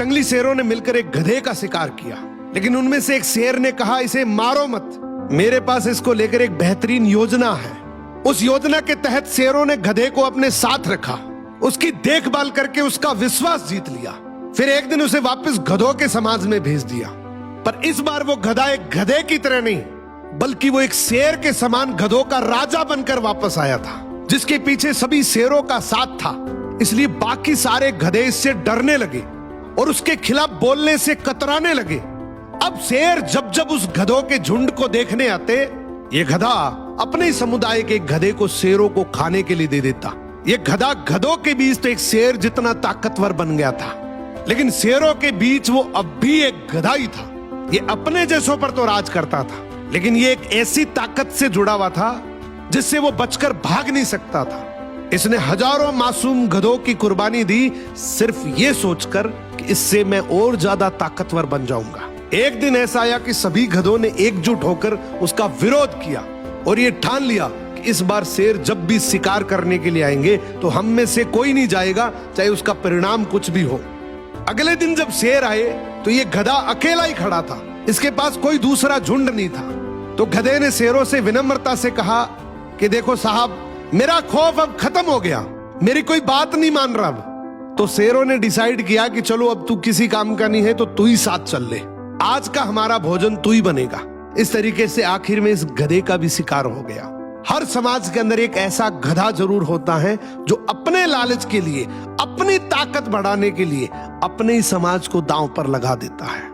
जंगली शेरों ने मिलकर एक गधे का शिकार किया, लेकिन उनमें से एक शेर ने कहा, इसे मारो मत, मेरे पास इसको लेकर एक बेहतरीन योजना है। उस योजना के तहत शेरों ने गधे को अपने साथ रखा, उसकी देखभाल करके उसका विश्वास जीत लिया। फिर एक दिन उसे वापस गधों के समाज में भेज दिया, पर इस बार वो गधा एक गधे की तरह नहीं, बल्कि वो एक शेर के समान गधों का राजा बनकर वापस आया था, जिसके पीछे सभी शेरों का साथ था। इसलिए बाकी सारे गधे इससे डरने लगे और उसके खिलाफ बोलने से कतराने लगे। अब शेर जब जब उस गधों के झुंड को देखने आते, ये गधा अपने ही समुदाय के गधे को शेरों को खाने के लिए दे देता। ये गधा गधों के बीच तो एक शेर जितना ताकतवर बन गया था, लेकिन शेरों के बीच वो अब भी एक गधा ही था। ये अपने जैसों पर तो राज करता था, लेकिन ये एक ऐसी ताकत से जुड़ा हुआ था जिससे वो बचकर भाग नहीं सकता था। इसने हजारों मासूम गधों की कुर्बानी दी, सिर्फ ये सोचकर कि इससे मैं और ज्यादा ताकतवर बन जाऊंगा। एक दिन ऐसा आया कि सभी गधों ने एकजुट होकर उसका विरोध किया और ये ठान लिया कि इस बार शेर जब भी शिकार करने के लिए आएंगे तो हम में से कोई नहीं जाएगा, चाहे उसका परिणाम कुछ भी हो। अगले दिन जब शेर आए तो ये गधा अकेला ही खड़ा था, इसके पास कोई दूसरा झुंड नहीं था। तो गधे ने शेरों से विनम्रता से कहा कि देखो साहब, मेरा खौफ अब खत्म हो गया, मेरी कोई बात नहीं मान रहा अब। तो शेरों ने डिसाइड किया कि चलो अब तू किसी काम का नहीं है तो तू ही साथ चल ले, आज का हमारा भोजन तू ही बनेगा। इस तरीके से आखिर में इस गधे का भी शिकार हो गया। हर समाज के अंदर एक ऐसा गधा जरूर होता है जो अपने लालच के लिए, अपनी ताकत बढ़ाने के लिए अपने ही समाज को दांव पर लगा देता है।